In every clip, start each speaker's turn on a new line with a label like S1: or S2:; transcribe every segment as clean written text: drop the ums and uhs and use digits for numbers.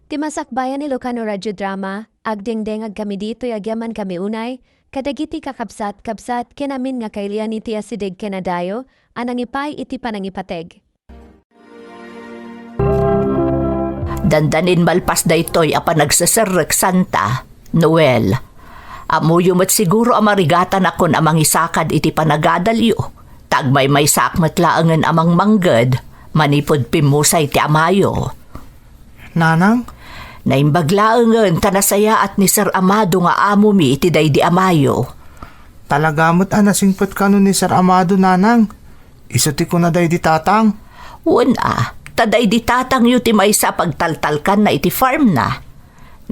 S1: Timasakbayan ni Lucano Radyo Drama, agdengdeng ag kami dito agyaman kami unay, kadagiti kakabsat-kabsat kinamin nga kailian iti asidig kenadayo, anang ipay iti panangipateg.
S2: Dandanin malpas daytoy apa nagsasarek Santa, Noel. Amuyo mat siguro amarigatan akon amang isakad iti panagadalyo. Tagmay may sakmat laangan amang mangged, manipod pimusay ti amayo.
S3: Nanang?
S2: Naimbaglaangan tanasaya at ni Sir Amado nga amo mi iti daydi amayo.
S3: Talagamot anasingpot ka nun ni Sir Amado, nanang. Isuti ko na day di tatang.
S2: Una, taday di tatang yu ti maysa pagtaltalkan na iti farm na.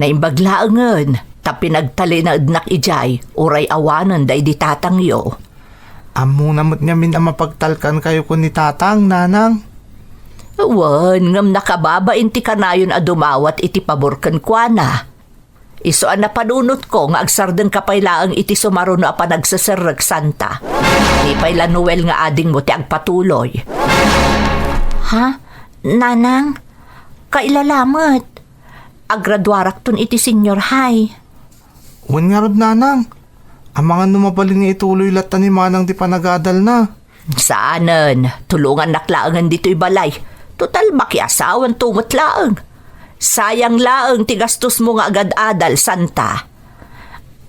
S2: Naimbaglaangan, ta pinagtali na ednak ijay, uray awanan day di tatang yu.
S3: Amo namot nga min ang mapagtalkan kayo ko ni tatang, nanang.
S2: Wan, ngam nakababain ti kanayon a dumawat iti paborkan kwa na. Iso an napanunot ko nga agsardeng kapaylaang iti sumaruno a panagsasarag Santa. Ni payla Noel nga ading mo ti agpatuloy. Ha? Nanang? Kailalamat. Agradwarak ton iti senior high.
S3: Wan nga rod, nanang. Ang mga numabalin nga ituloy lata ni manang di panagadal na.
S2: Saanan? Tulungan naklaangan dito'y balay. Total makiasawan tungot laang. Sayang laang tigastos mo nga agad adal, Santa.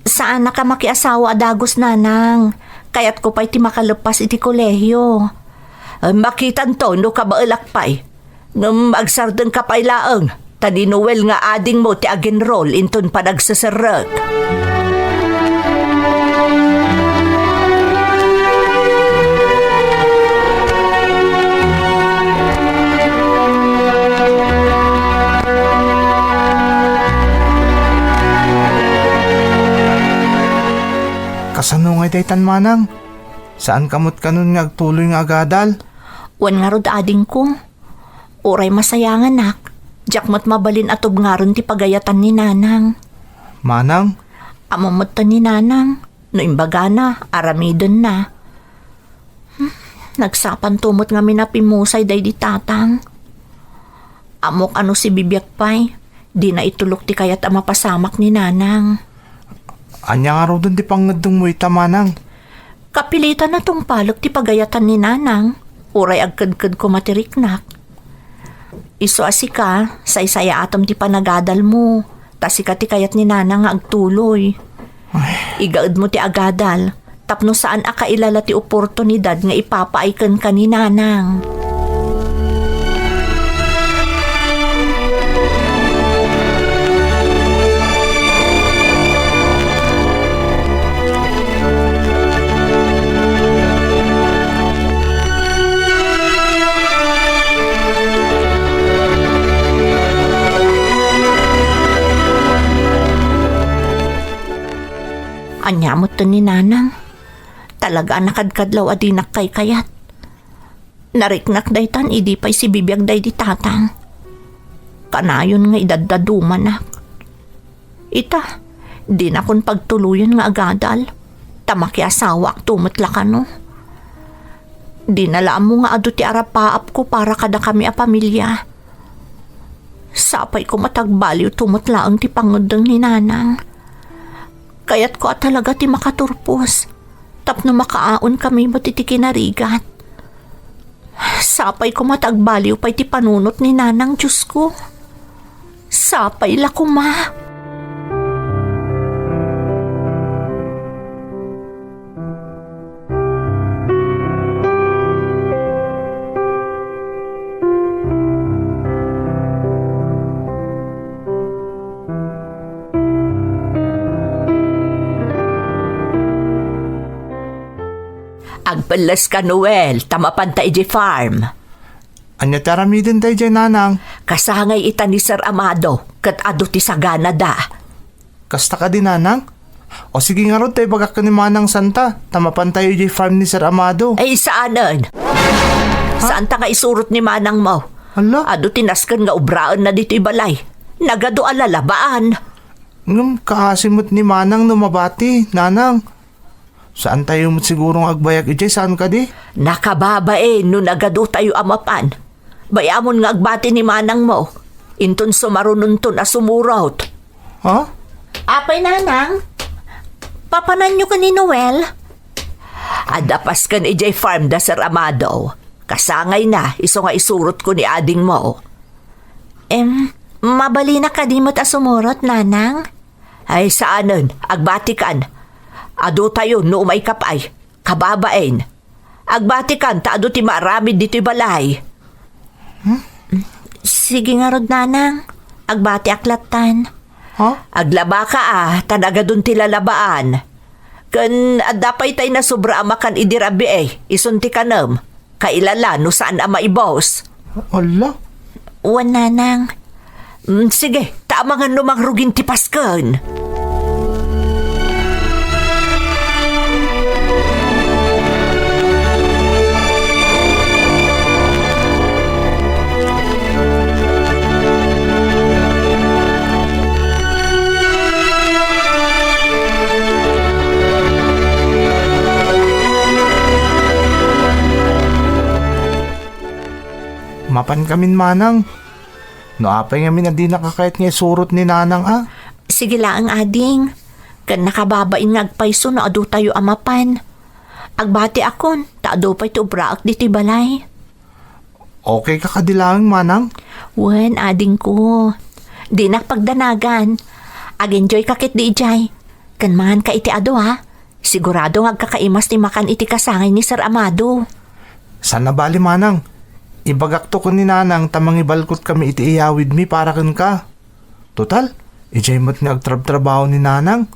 S2: Saan na ka makiasawa adagos, nanang? Kaya't ko pa'y ti makalapas iti kolehyo. Makitan to, no ka baalakpay. Ngam agsardeng ka pa'y laang. Tani Noel nga ading mo ti agenroll inton panagsasarag.
S3: Kasano nga day tan, manang? Saan kamot ka nun nga agtuloy nga agadal?
S2: Wan nga rod ading ko. Uray masayangan nak. Jakmat mabalin atob nga ron ti pagayatan ni nanang.
S3: Manang?
S2: Amamot ni nanang. No imbaga na, aramidon na. Nagsapan tumot nga minapimusay day di tatang. Amok ano si bibyak pay. Di na itulok ti kayat ang mapasamak ni nanang.
S3: Anya nga raw dun di pangadong mo ita, manang.
S2: Kapilitan na tong palok ti pagayatan ni nanang. Uray agkad-kad ko matiriknak. Iso asika, say-saya atom ti panagadal mo. Tasika ti kayat ni nanang nga agtuloy. Igaad mo ti agadal. Tapno saan akailala ti oportunidad nga ipapaaykan ka ni nanang. Anyamot to ni nanang. Talaga nakadkadlaw adinak kay kayat. Nariknak daytan idi pa'y si bibiyag day di tatang. Kanayon nga idaddaduman nak. Ita, di na kon pagtuluyan nga agadal. Tamaki asawa ak tumatla ka no. Di nalaan mo nga ado ti arapaap ko para kada kami a pamilya. Sapay ko matagbaliw tumatlaang ti pangodang ni nanang. Kaya't ko talaga ti makaturpos. Tapno makaaon kami matiti kinarigat. Sapay ko matagbaliw pa'y ti panunot ni nanang Diyos ko. Sapay la ko ma. Agbalas ka, Noel, tamapan ta iji farm.
S3: Anya taramidin day dyan, nanang.
S2: Kasangay ita ni Sir Amado, kat ado ti sagana da.
S3: Kasta ka din, nanang? O sige nga ron tayo bagak ka ni manang Santa. Tamapan tayo yung farm ni Sir Amado.
S2: Ay, saanan? Saan ta nga isurot ni manang mo?
S3: Hala?
S2: Ado tinaskan nga ubraan na dito'y balay. Nagado alalabaan.
S3: Ngam, kaasimot ni manang numabati, nanang. Saan tayo mo sigurong agbayag ijay? Saan ka di?
S2: Nakababae no nagado tayo amapan. Bayamon nga agbati ni manang mo. Inton sumarununton a sumurot.
S3: Ha?
S2: Apay nanang, papanan nyo ka ni Noel? Adapas kan ijay farm da Sir Amado. Kasangay na, iso nga isurot ko ni ading mo. Mabali na kadimot a sumurot, nanang? Ay saanan, agbatikan. Ado tayo no umay kapay, kababain. Agbatikan, taado ti maramid dito'y balay. Sige nga rod, nanang. Agbati aklatan.
S3: Ha?
S2: Aglaba ka tanaga dun ti lalabaan. Kan adapay tay na sobra amakan idirabi isunti ka nam. Kailala no saan ama ibos.
S3: Ala?
S2: Wan, nanang. Sige, taamangan lumangrugin ti paskan.
S3: Mapan kamin manang. No apay nga na di nakakayat nga surot ni nanang
S2: Sige lang, ading. Kan nakababain nga agpayso na adu tayo amapan. Agbati akon, taado pa'y tubraak diti balay.
S3: Okay ka kadilang manang?
S2: Wen, ading ko. Di nakpagdanagan. Ag-enjoy kakit di ijay. Kan mangan ka iti ado Sigurado nga agkakaimas ni makan iti kasangay ni Sir Amado.
S3: Sana bali manang. Ibagakto ko ni nanang tamang ibalkot kami iti iyawid mi para kan ka. Total, ijay mo't nga agtrab-trabaho ni nanang.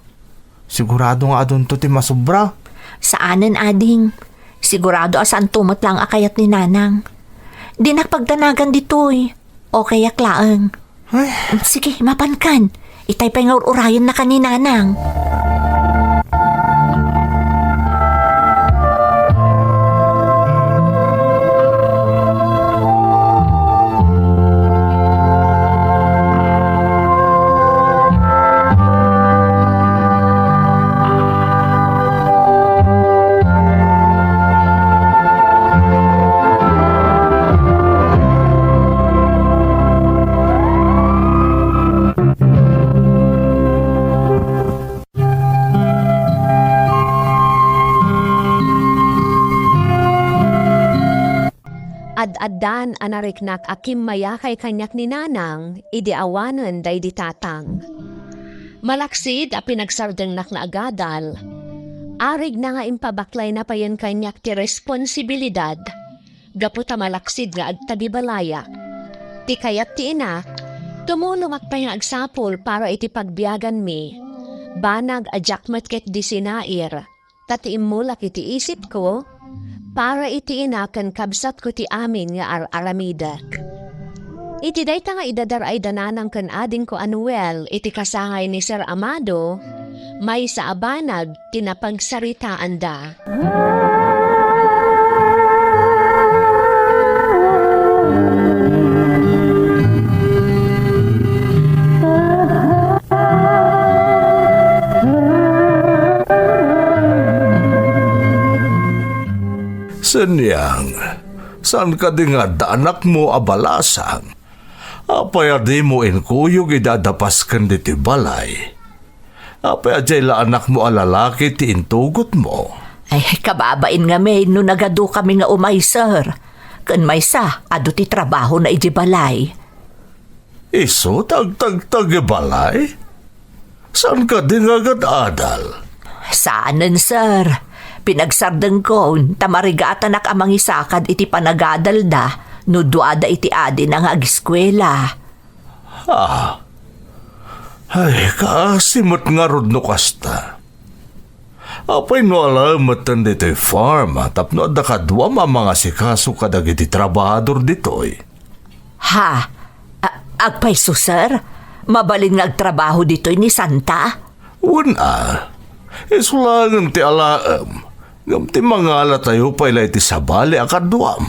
S3: Sigurado nga adun to ti masubra.
S2: Saanan, ading? Sigurado asan tumot lang akayat ni nanang. Di nakpagdanagan ditoy. O kaya klaang.
S3: Ay,
S2: Sige, mapankan. Itay pa nga urayan na ka ni nanang.
S1: Ad-addan anariknak akim maya kay kanyak ni nanang, idi awanan day di tatang. Malaksid a pinagsardengnak na agadal. Arig na nga impabaklay na pa yan kanyak ti responsibilidad. Gaputa malaksid nga agtagibalaya. Ti kayat ti ina, tumulumak pa yung agsapol para iti pagbiyagan mi. Banag ajakmat ket di sinair. Tati imulak iti isip ko, para iti inakan kabsat ko ti amin nga aramidak. Iti dayta nga idadaray dananang kan ading ko Anuel iti kasangay ni Sir Amado, may sa abanag tinapagsaritaan da.
S4: Senyang, saan ka di nga anak mo abalasang? Apay adi mo inkuyog idadapas kan di ti balay. Apay adyay la anak mo alalaki ti intugot mo.
S2: Ay, kababain nga may no nagado kami nga umay, sir. Kan may sa, ado ti trabaho na iti balay.
S4: Iso tag balay? Saan ka di nga adal?
S2: Saanan, sir? Pinagsardeng ko, tamarigatan nak amang isakad iti panagadal da, no duada iti adin ang agiskwela.
S4: Ay, kaasimot nga rod no kasta. Apay no alamatan dito'y farm, tapno da kadwam ang mga sikaso kadag iti trabahador dito'y.
S2: Ha? Agpayso, sir? Mabalin nga agtrabaho dito'y ni Santa?
S4: Una, isulangan ti alaam. Ngam ti mangala tayo pa ilay ti sabali akadwam.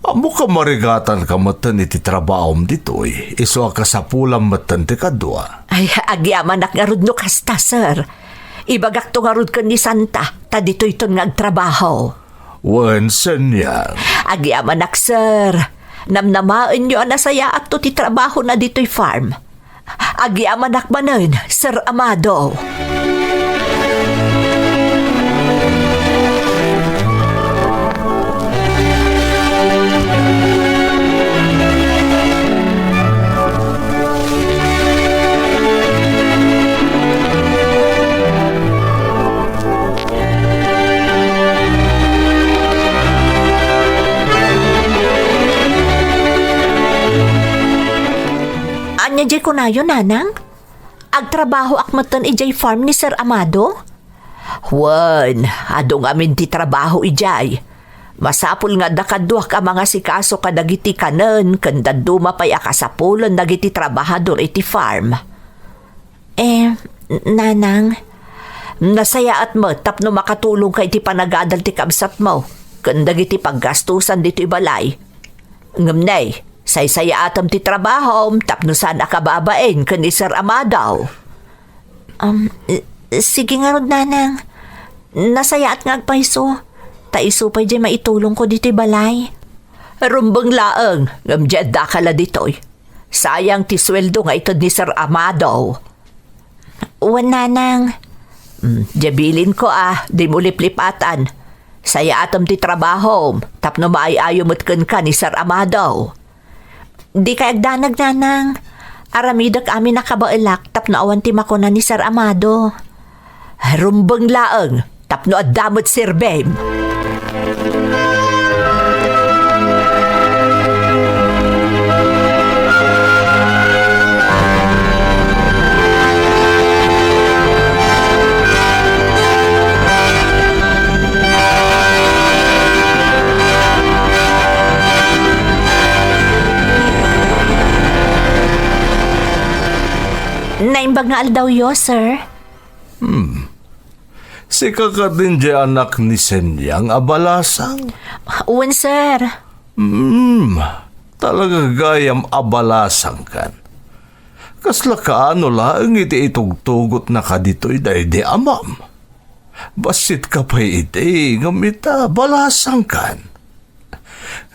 S4: Amo ka marigatan ka matan iti trabaom dito'y. Iso akasapulam matan ti kadwa.
S2: Ay, agyaman nak nga rod no kasta, sir. Ibagak to nga rod ka ni Santa, ta dito'y ton nga agtrabaho.
S4: Wen senyang.
S2: Agyaman nak, sir. Namnamaan nyo ang nasaya at to ti trabaho na dito'y farm. Agyaman akmanan, Sir Amado. Anya jay ko na yun, nanang? Agtrabaho akmatan ijay farm ni Sir Amado? Wan, adong amin ti trabaho ijay. Masapul nga dakadwa ka mga sikaso kadagiti kanen, kanda dumapay akasapulan dagiti trabahador iti farm. Nanang, nasaya at mo tapno makatulong ka iti panagadal ti kabsat mo, kanda giti paggastusan dito ibalay. Ngamnay, say-saya atam ti trabaho, tapno saan akababain kan ni Sir Amado. Sige nga rod, nanang. Nasaya at ngagpaiso. Taiso pa dyan maitulong ko dito'y balay. Rumbang laang, ngamdyan dakala dito'y. Sayang ti sweldo nga ito ni Sir Amado. Uwan, nanang. Jabilin ko di mo liplipatan. Saya atam ti trabaho, tapno maayayo matkan ka ni Sir Amado. Di kay agdanag, nanang. Aramidak amin nakabailak tapno awan ti makuna ni Sir Amado. Rumbang laang, tapno adamot Sir Bem. Naimbag nga aldaw yo, sir.
S4: Si kakadin di anak ni Senyang abalasang.
S2: Uwan, sir.
S4: Talaga gayam abalasang kan. Kasla kaano laang iti itugtugot na ka dito'y di amam. Basit ka pa iti, ngamita balasang kan.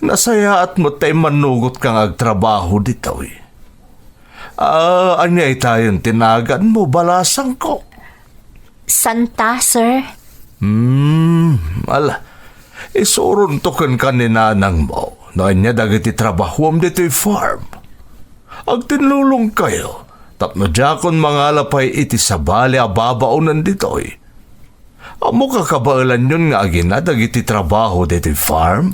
S4: Nasaya at mo tay manugot kang agtrabaho dito'y. Anyay tayong tinagan mo, balasang ko.
S2: Santa, sir.
S4: Isuron to kan ni nanang mo, na anya dagiti trabahuam dito'y farm. Ag tinulong kayo, tapno diyakon mga lapay iti sabali ababaunan dito'y. Amo kakabaalan yun nga agina dagiti trabaho dito'y farm?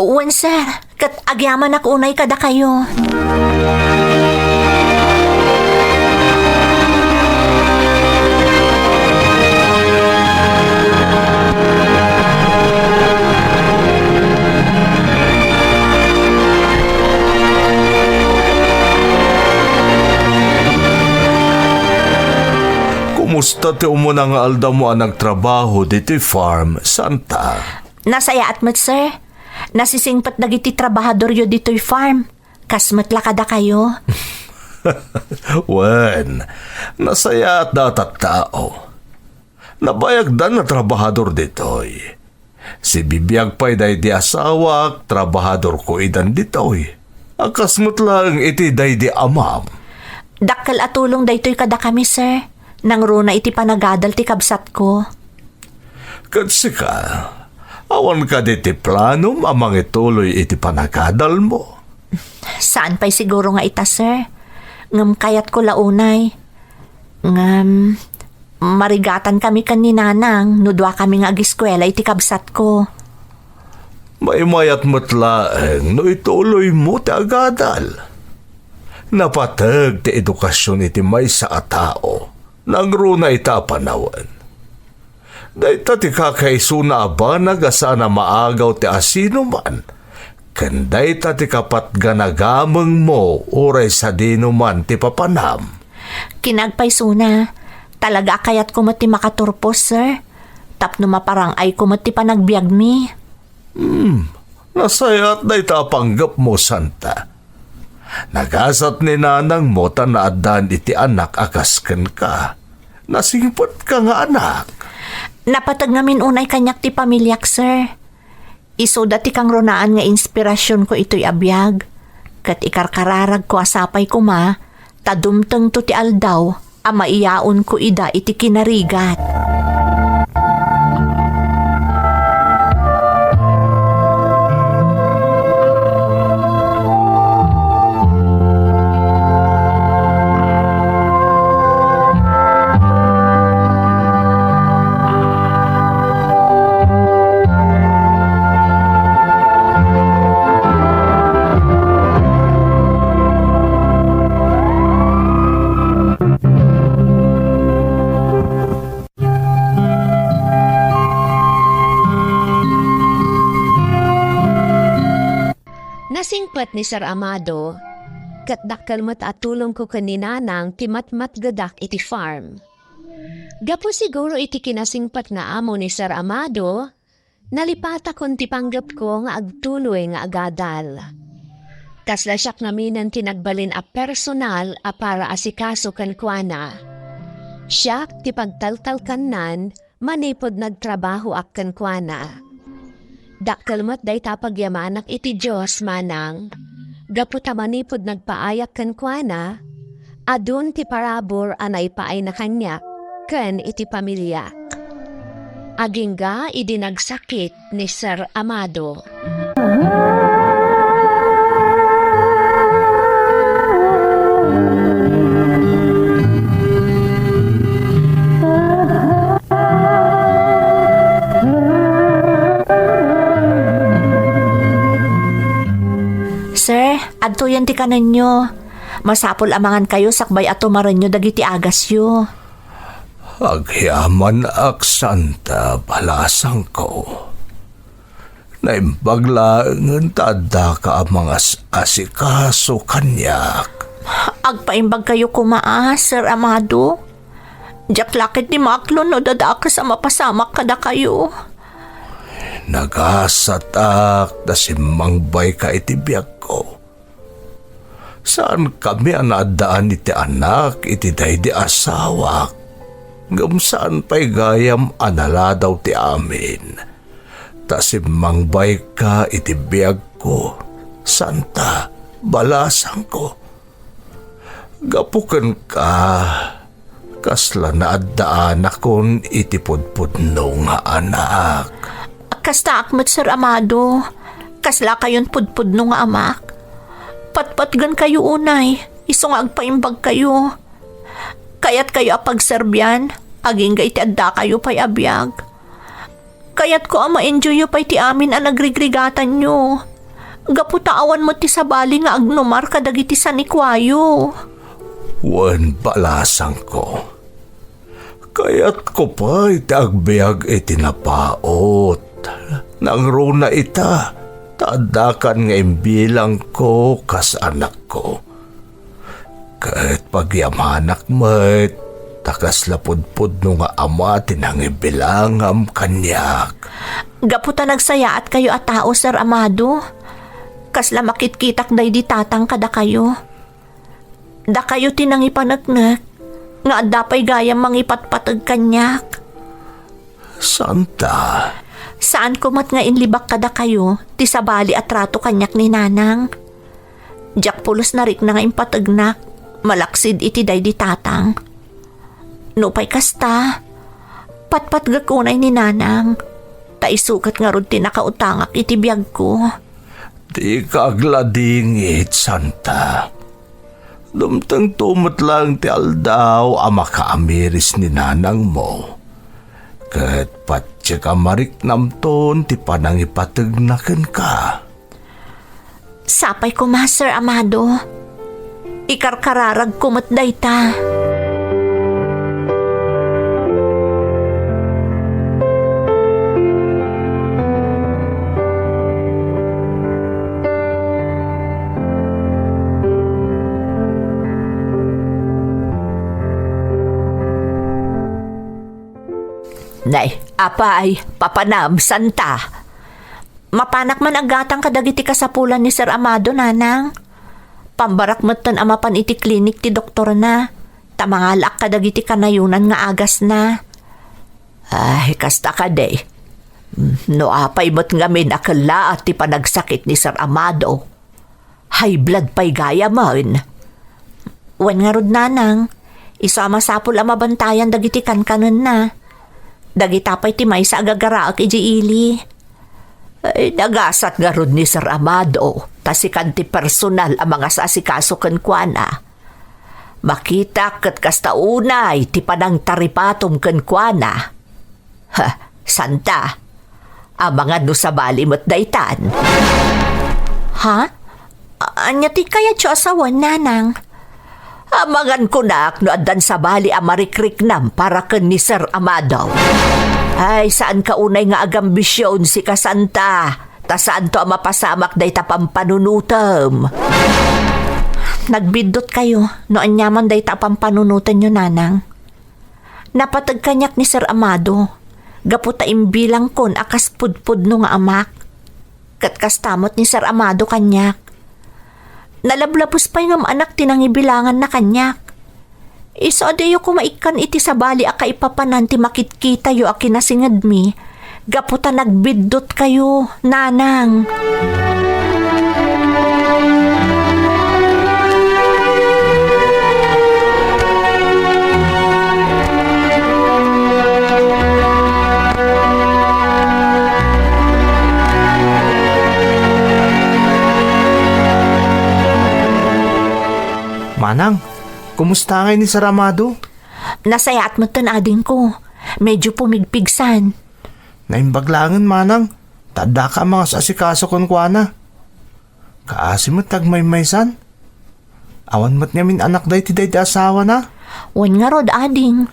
S2: Uwan, sir. Kat agyaman ako unay kada kayo.
S4: Kumusta ti umuna nga alda mo ang nagtrabaho dito'y farm, Santa?
S2: Nasaya at mat, sir. Nasisingpat dagiti trabahador yo dito'y farm. Kasmat lakada kayo.
S4: Wen, nasaya at datat tao. Nabayagdan na trabahador dito'y. Si bibiyag pa'y day di asawak, trabahador ko idan dito'y. Akasmat lang iti day di amam.
S2: Dakkel at tulong daytoy kada kami, sir. Nang runa iti panagadal ti kabsat ko.
S4: Kasi ka, awan ka diti planum amang ituloy iti panagadal mo.
S2: Saan pa'y siguro nga ita, sir? Ngam kayat ko launay. Ngam, marigatan kami kan ni nanang, nudwa kami nga agiskwela iti kabsat ko.
S4: May mayat matlaeng no ituloy mo ti agadal. Napatag ti edukasyon iti may sa tao. Nangruna ita panawan. Dahita ti kakaisuna abanag asana maagaw ti asino man. Kanday ta ti kapat ganagamang mo uray sa dino man ti papanam.
S2: Kinagpaysuna, talaga kayat ko mati makaturpos, sir. Tapno maparang ay ko mati panagbiag mi.
S4: Nasayat na itapanggap mo, Santa. Nagasat ni nanang mo tanaadan iti anak akasken ka. Nasingpot ka nga anak.
S2: Napatag namin unay kanyak ti pamilyak, sir. Iso dati kang ronaan nga inspirasyon ko ito'y abiyag. Kat ikarkararag ko asapay ko ma, tadumteng to ti aldaw, ama iyaon ko ida iti kinarigat.
S1: Nasingpat ni Sir Amado, kat dakkel met atulong ko kaninanang timatmat gadak iti farm. Gapo siguro iti kinasingpat nga amo ni Sir Amado, nalipata kon ti panggap ko nga agtuloy nga agadal. Kasla siyak naminan tinagbalin a personal a para asikaso kankwana. Siyak ti pagtaltal kanan, manipod nagtrabaho ak kankwana. Dakkel met day tapagyamanak iti Diyos manang, gapu tamanipod nagpaayak kankwana, adun ti parabor anay paay na kanya, ken iti pamilya. Agingga idi nagsakit ni Sir Amado.
S2: Sir, adto yan ti kanan nyo. Masapol amangan kayo sakbay ato maran nyo dagiti agas yo.
S4: Agyaman ak santa balasang ko. Naimbaglaangan tada ka ang mga asikaso kanyak.
S2: Agpaimbag kayo kumaa, Sir Amado. Diyak lakit ni Maklon no dadak sa mapasamak kada kayo.
S4: Nagasatak na si Mangbay ka itibiyag ko. Saan kami anadaan iti anak iti day di asawak? Gamsaan pa'y gayam anala daw ti amin. Ta si Mangbay ka itibiyag ko. Santa, balasang ko. Gapukan ka. Kasla na addaan akon itipudpudno nga anak.
S2: Kasta akmat, Sir Amado. Kasla kayon pudpudno nga amak. Patpatgan kayo unay. Iso nga agpaimbag kayo. Kayat kayo apagserbyan. Aging ga iti adda kayo pa'y abiyag. Kayat ko ma-enjoy pa'y ti amin ang nagrigrigatan nyo. Gaputaawan mo ti sabali nga agnomar kadagiti sanikwayo.
S4: Wan balasang ko. Kayat ko pa iti agbiag iti napaot. Nang runa ita, taadakan nga imbilang ko kas anak ko. Kahit pagyamanak mo't, takas lapudpud no nga ama tinang ibilangam kanyak.
S2: Gaputa nagsaya at kayo at tao, Sir Amado. Kasla makitkitak day di tatang kada kayo. Da kayo tinang ipanagnak, nga adapay gayam mangipatpatag kanyak.
S4: Santa,
S2: Saan kumat nga inlibak kada kayo, ti sabali at rato kanyak ni nanang. Diyak pulos na rik na nga impatagnak, malaksid iti day di tatang. Nupay kasta, patpat gakunay ni nanang, taisukat nga rod tinakautangak iti biyag ko.
S4: di kagladingit, Santa. Dumtang tumot lang ti aldaw ama kaamiris ni nanang mo. Kat patya ka marik namton ti panangipatagnakan ka.
S2: Sapay ko, Master Amado. Ikarkararag kumot dayta. Nay, apay, papanam, santa. Mapanak man agatang kadagiti kasapulan ni Sir Amado, nanang. Pambarak matan amapan iti klinik ti doktor na. Tamangalak kadagiti kanayunan nga agas na. Ay, kasta ka day. No apay mo't ngamin akala at ti panagsakit ni Sir Amado. High blood pa'y gaya man. Wan nga rod nanang, isama sapul ang mabantayan dagiti kankanan na. Dagita pa'y ti may sa agagaraak iji ili. Ay, nagasat nga rod ni Sir Amado, tasikan ti personal ang mga sasikaso kenkwana. Makita kat kasta unay ti panang taripatom kenkwana. Ha, santa, ang mga no sa bali mo't daytan. Ha? Anya ti kaya tiyo asawan, nanang? Amangan ko na no adan sa bali amarikrik nam para ken ni Sir Amado. Ay, saan ka unay nga agambisyon si kasanta? Ta saan to ang mapasamak day tapampanunutam? Nagbidot kayo no anyaman day tapampanunutan nyo, nanang. Napatag kanyak ni Sir Amado. Gaputa imbilang kon akas pudpud no nga amak. Katkastamot ni Sir Amado kanyak. Nalablapos pa yung anak tinangibilangan na kanyak. Iso adayo kumaikan iti sa bali aka ipapanan ti makitkita yo akinasingad mi. Gaputa nagbidot kayo, nanang.
S3: Manang, kumusta ngay ni Sir Amado?
S2: Nasayat mo tan ading ko. Medyo pumigpigsan.
S3: Naimbaglangan, manang. Tada ka mga sasikaso kon kuana. Kaasi mo tagmaymaysan. Awan mo't ngamin anak day ti day ti asawa na.
S2: Wan nga rod ading.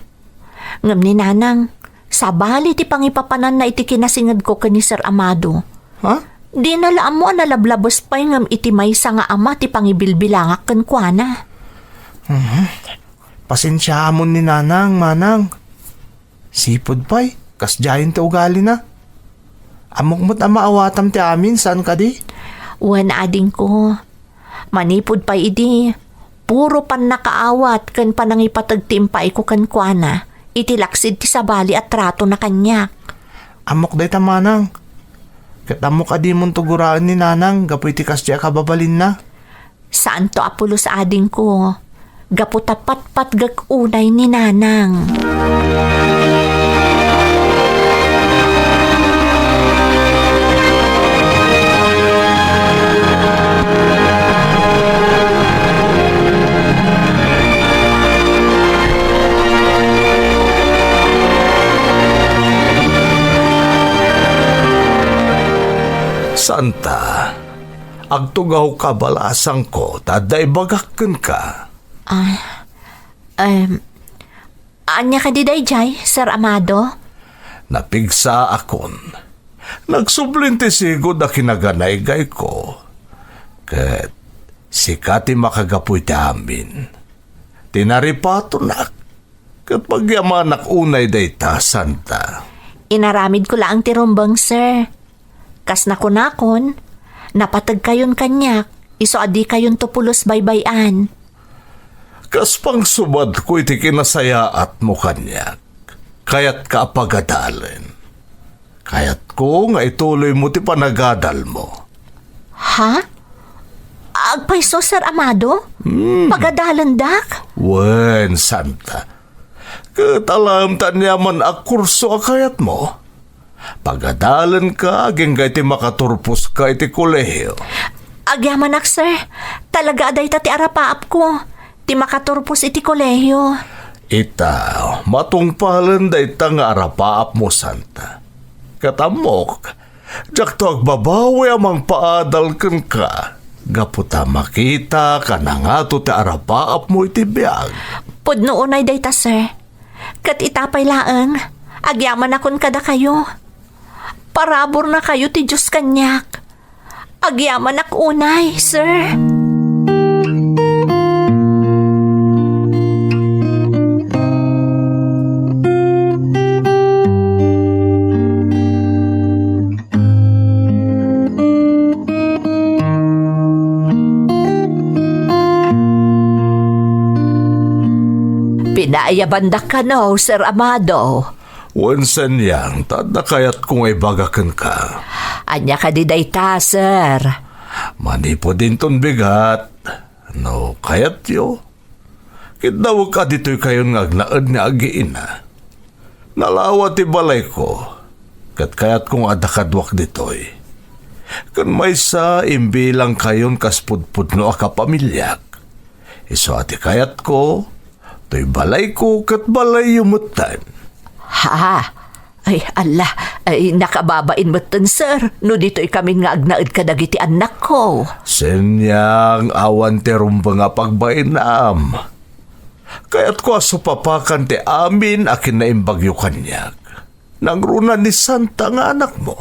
S2: Ngam ni nanang, sa bali ti pangipapanan na iti kinasingad ko ni Sir Amado.
S3: Ha?
S2: Di nalaam mo nalablabos pa ngam iti maysa nga ama ti pangibilbilangak kenkwana.
S3: Pasensya mo ni nanang, manang. Sipod pa'y, kasjayin ti ugali na. Amok mo't ang maawatam ti amin, saan ka di?
S2: Wan ading ko. Manipod pa idi. Puro pan nakaawat kan panangipatagtimpay ko kenkwana. Itilaksid ti sabali at trato na kanyak.
S3: Amok day ta, manang. Kat amok adi mong tuguraan ni nanang, gapoy ti kasjay kababalin na.
S2: Saan to apulo sa ading ko? Gaputa patpat gag-unay ni nanang.
S4: Santa, agtugaw ka balasang ko, taday bagakken ka.
S2: Anya ka di dayjay, Sir Amado?
S4: Napigsa akon. Nagsublintisigod na kinaganay-gay ko. Kat sikati makagapoy ti amin. Tinaripato na. Kat pagyamanak unay day ta, Santa.
S2: Inaramid ko lang ti rumbang, sir. Kas nakunakon, napatag kayon kanyak, iso adi kayon tupulos baybayan.
S4: Kas pang subad ko iti kinasayaat mo kanyak. Kayat ka pagadalin. Kayat ko nga ituloy mo ti panagadal mo.
S2: Ha? Agpaiso, Sir Amado? Pagadalandak?
S4: Wen, Santa. Katalam tanyaman a kurso a kayat mo. Pagadalan ka, aging ti makaturpos ka iti kolehiyo.
S2: Agyamanak, sir. Talaga aday ta ti arapaap ko. Ti makaturpos iti kolehiyo.
S4: Ita, matungpalan da ita nga arapaap mo, Santa. Katamok, jak to agbabawi amang paadal ken ka. Gaputa makita ka na nga to ti arapaap mo iti biyag.
S2: Pudno unay day ta, sir. Kat itapay laeng, agyaman akon kada kayo. Parabor na kayo ti Diyos kanyak. Agyaman ak unay, sir. Pinaiyabandak ka no, Sir Amado.
S4: Wansan yang, tada kayat kung ibagakan ka.
S2: Anya ka di dayta, sir.
S4: Manipo din ton bigat. No, kayat yo. Kitawag ka dito'y kayon nga agnaad nga agiina. Nalawa ti balay ko. Kat kayat kong adakadwak dito'y. Kan may sa imbilang kayon kaspudpud no akapamilyak. Iso ati kayat ko, to'y balay ko kat balay yumutan.
S2: Ha? Ay, ala, ay nakababain mo tan, sir. No dito'y kami nga agnaad kadagiti anak ko.
S4: Senyang awan ti rumba nga pagbainam. Kaya't ko asupapakan ti amin akin na imbagyo kanyak. Nangruna ni Santa nga anak mo.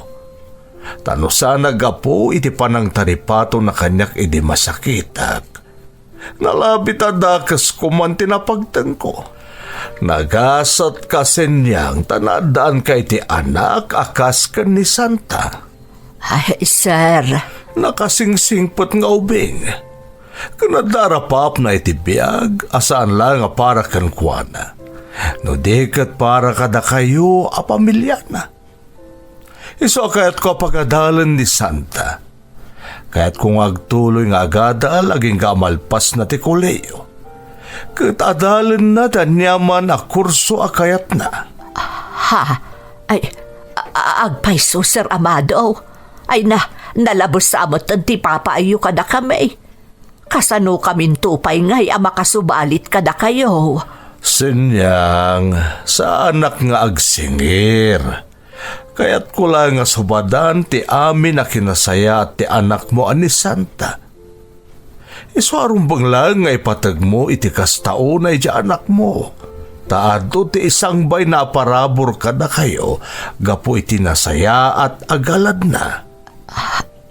S4: Tano sana gapo iti panang taripato na kanyak idi masakitak. Nalabit adakas kuman tinapagtan ko. Nagasat ka senyang tanadaan ka iti anak akas ka ni Santa.
S2: Ay, sir.
S4: Nakasingsingpot nga ubing. Kanadarapap na iti biyag, asaan lang nga para kan kuana. No dekat para kada kayo a pamilya na. Iso kayat ko pagadalan ni Santa. Kayat kung agtuloy nga agadal, aging kamalpas na ti koleyo. Katadalan na tanyaman a kurso a kayat na.
S2: Ha? Ay, agpaiso, Sir Amado. Ay nalabos sa amot ti papaayo kada kami. Kasano kamin tupay ngay makasubalit kada kayo.
S4: Senyang, sa anak nga agsingir. Kaya't ko lang nga subadan ti amin na kinasaya at ti anak mo ani Santa. Iswarong bang lang nga ipatag mo iti kastao na iti anak mo. Taado ti isang bay na parabor kada kayo, gapo iti nasaya at agalad na.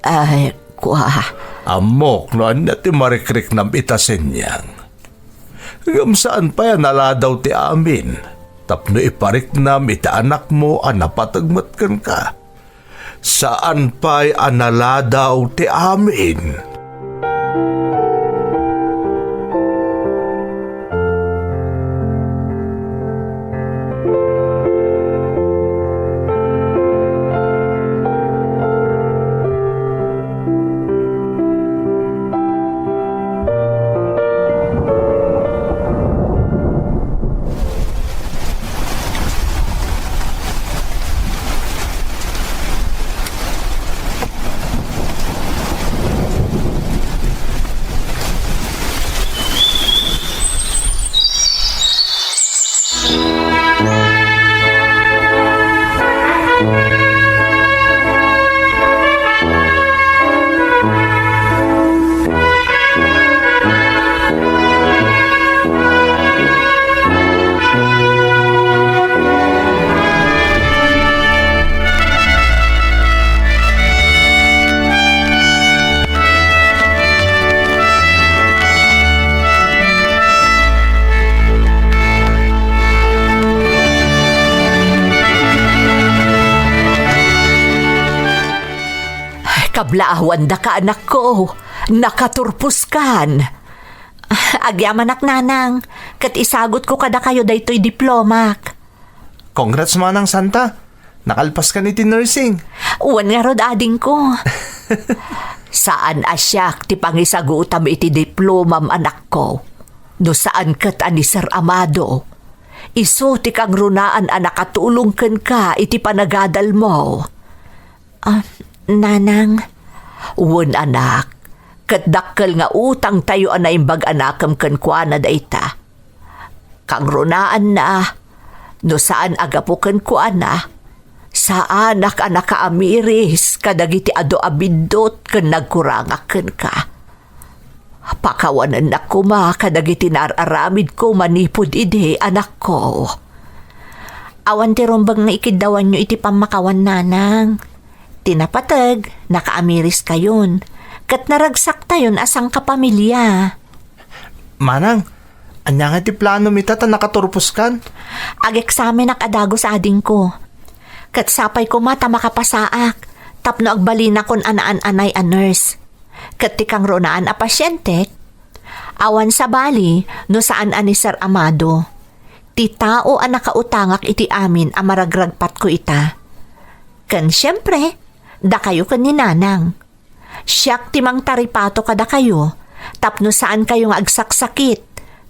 S2: Ay, kwa.
S4: Amok no anya ti marikrik nam itasenyang. Saan pa yan naladaw ti amin. Tapno iparik nam iti anak mo napatagmatkan ka. Saan pa'y analadaw ti amin?
S2: Kablaawan da ka anak ko. Nakaturpos kan. Agyaman ak nanang. Kat isagot ko kada kayo daytoy diplomak.
S3: Congrats manang Santa. Nakalpas ka ni ti nursing.
S2: Uwan nga rod ading ko. Saan asyak ti pangisagutam iti diplomam anak ko? No saan kat ani Sir Amado? Iso ti kang runaan anak katulong ken ka iti panagadal mo. Nanang, uwan anak, katdakkel nga utang tayo na imbag anakam ken kuana dayta. Kang runaan na, no saan agapo ken kuana, saan anak kaamiris kadagiti ado abindot ken nagkurangak ken ka. Pakawanan na kuma kadagiti nararamid ko manipod ide anak ko. Awan ti rumbang nga ikidawan nyo iti pamakawan nanang. Tinapatag, nakaamiris kayon. Kat naragsak tayon asang kapamilya.
S3: Manang, anya nga ti plano mi tata nakaturpos kan?
S2: Ag-examen ak adago sa ading ko. Kat sapay ko mata makapasaak. Tapno agbalina kon anaan-anay a nurse. Kat tikang ronaan a pasyente. Awan sa bali no saan ani Sir Amado. Ti tao ang nakautangak iti amin ang maragragpat ko ita. Kan siyempre, da kayo kan ni Nanang. Siyak timang taripato kada kayo, tapno saan kayong agsaksakit,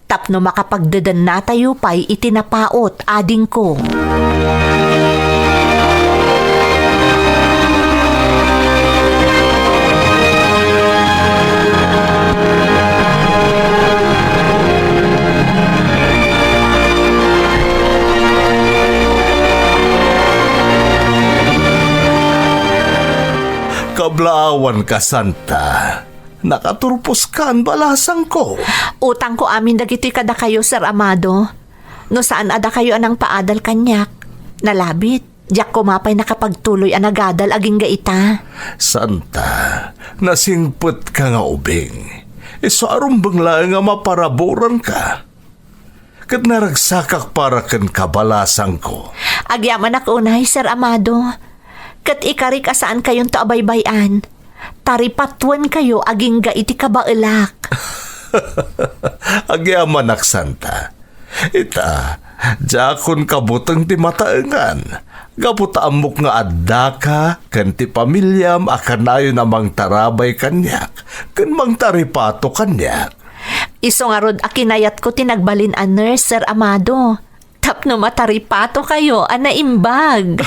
S2: tapno makapagdadan na tayo pa'y itinapaot ading ko.
S4: Kablaawan ka, Santa. Nakaturpos ka ang balasang ko.
S2: Utang ko amin dagiti kada kayo, Sir Amado. No saan ada kayo anang paadal kanyak? Nalabit, diyak kumapay nakapagtuloy ang nagadal aging gaita.
S4: Santa, nasingpet ka nga ubing. Iso arumbang lang nga maparaburan ka. Kat naragsakak para kan kabalasang ko.
S2: Agyaman ako unay, Sir Amado. Kat ikarik asaan kayong taabaybayan. Taripatuan kayo aging gaiti kabaelak.
S4: Agyaman ak, Santa. Ita, jakon kabutang ti mataengan. Gaputa amok nga adda ka, kan ti pamilyam akan ayo namang tarabay kanyak, kan mang taripato kanyak.
S2: Iso nga rod akinayat ko tinagbalin a nurse, Sir Amado. Tapno mataripato kayo, anaimbag.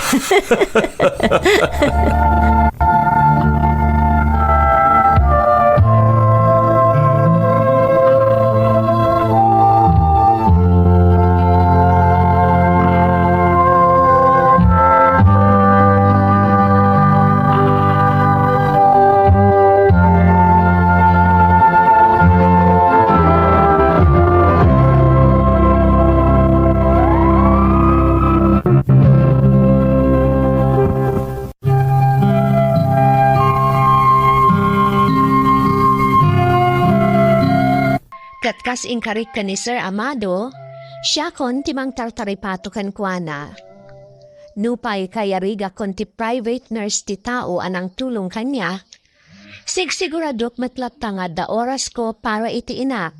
S1: Katkas inkarik ka ni Sir Amado, siya kon timang tartaripato kan kuana. Nupay kaya riga kon ti private nurse ti tao anang tulong kanya, sigiguradok matlatangad da oras ko para iti inak.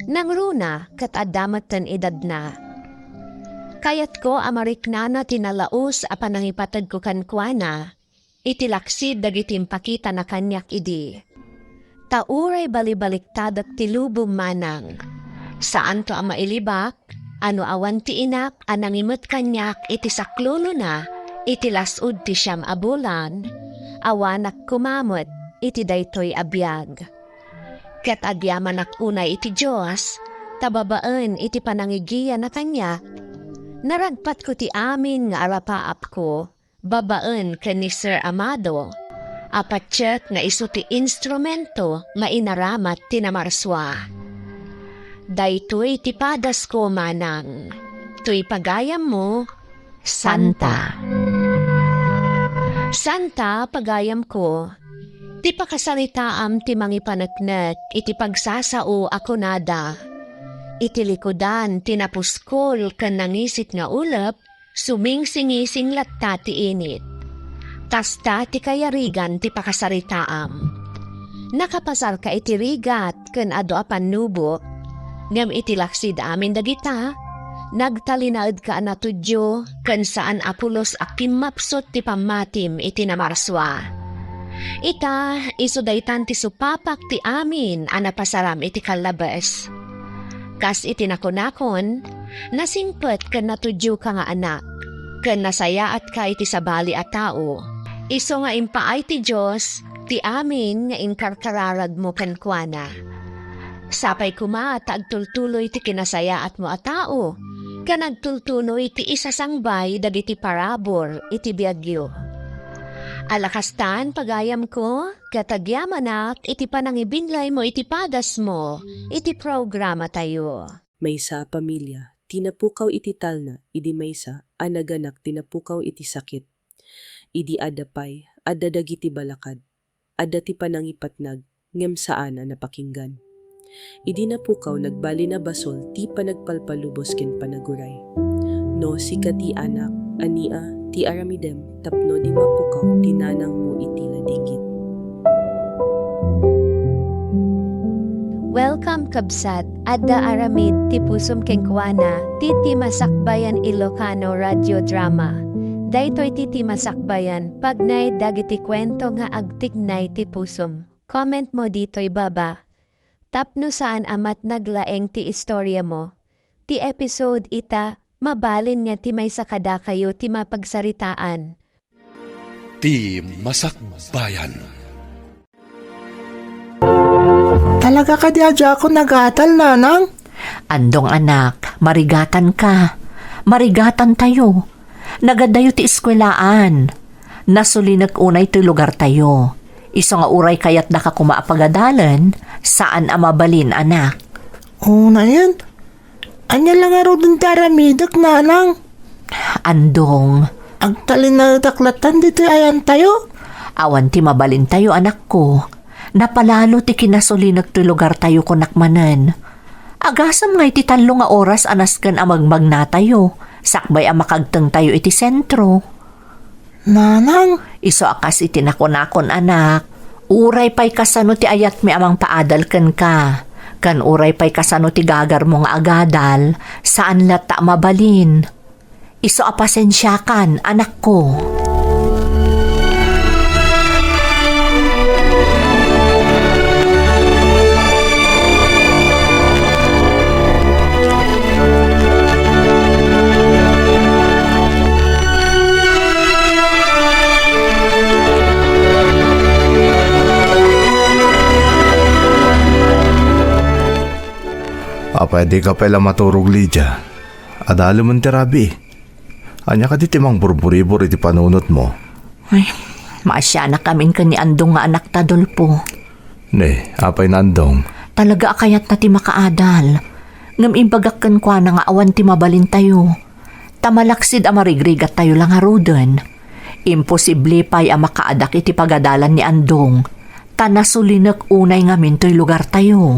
S1: Nang runa kat adamatan edad na. Kayat ko amarik na tinalaos a panangipatad ko kan kuana, itilaksid dagitim pakita na kanyak idi. Tauray balibaliktad ti lubong manang. Saan to ang mailibak? Ano awan ti inak anangimot kanyak iti saklulo na, iti lasud ti siyam abulan, awanak kumamot iti daytoy abiyag. Ket agyaman ak unay iti Diyos, tababaan iti panangigiya na kanya, naragpat ko ti amin nga arapaap ko, babaan ken ni Sir Amado, apatsyek nga iso ti instrumento nga inaramat tinamarswa. Daytoy ti padas ko manang, tuy pagayam mo, Santa. Santa, pagayam ko, ti pakasalitaam ti mangipaneknek, iti pagsasao ako nada. Iti likodan tinapuskol ken nangisit nga ulep, sumingsingising latta ti init. Kasta ti kayarigan ti pakasaritaam. Nakapasar ka iti rigat ken ado a pannubo, ngem iti laksid amin dagita, nagtalinaed ka na tudyo ken saan apulos a kimapsot ti pamatim iti namarswa. Ita iso daytan ti supapak ti amin a napasaram iti kalabes. Kas iti nakonakon, nasingpet ken natudyo ka nga anak, ken nasayaat ka iti sabali a tao. Iso nga impaay ti Diyos, ti amin nga inkarkararag mo kenkwana. Sapay kuma agtultuloy ti kinasayaat mo a tao, kanagtultuloy ti isasangbay dagiti parabor iti biagyo. Alakastan pagayam ko, katagyaman iti panangibinlay mo iti padas mo, iti programa tayo.
S5: Maysa pamilya, tinapukaw iti talna, idi maysa, anaganak tinapukaw iti sakit. Idi adapay, adda dagiti balakad, adda ti panangipatnag, ngem saan na napakinggan. Idi napukaw nagbali na basol, ti panagpalpalubos ken panaguray. No sikati anak, ania, ti aramidem, tapno di mapukaw, tinanang mo iti ladingit.
S1: Welcome kabsat, adda aramid ti pusum kengkuana, titi masakbayan Ilocano radio drama. Daytoy titi masakbayan, pagnay dagiti kwento nga agtignay ti pusum. Comment mo dito'y baba. Tapno saan amat naglaeng ti istorya mo. Ti episode ita, mabalin nga ti may sakada kayo ti mapagsaritaan.
S6: Ti Masakbayan.
S3: Talaga ka di adya ako nagatal, nanang?
S2: Andong anak, marigatan ka. Marigatan tayo. Nagadayo ti eskwelaan. Nasulinag unay ti lugar tayo. Iso nga uray kayat na ka kumaapagadalan, saan amabalin, anak?
S3: Oo na yan. Anya lang araw dun taramidak, nanang.
S2: Andong,
S3: Agtalin na daklatan dito ayan tayo.
S2: awan ti mabalin tayo, anak ko. Napalalo ti kinasulinag ti lugar tayo kunakmanan. Agasam nga iti talo nga oras anasken amagmag na tayo. Sakbay amakagteng tayo iti sentro.
S3: Nanang,
S2: Iso akas iti nakon-nakon, anak. Uray pa'y kasano ti ayat mi amang paadal ken ka. Kan uray pa'y kasano ti gagar mo nga agadal. Saan lata mabalin? Iso apasensyakan, anak ko.
S4: Pwede ka pala maturog, Lydia. Adalo mo ti Rabi. Anya ka di timang burburibor iti panunot mo.
S2: Ay, maasya na kamin ka ni Andong nga anak tadolpo.
S4: Ne, apay nandong.
S2: Talaga akayat na ti makaadal. Ngam imbagakkan kwa na nga awan ti mabalin tayo. Tamalaksid amarigrigat tayo lang haruden. Imposible pa'y makaadak iti pagadalan ni Andong. Tanasulinak unay ngamin to'y lugar tayo.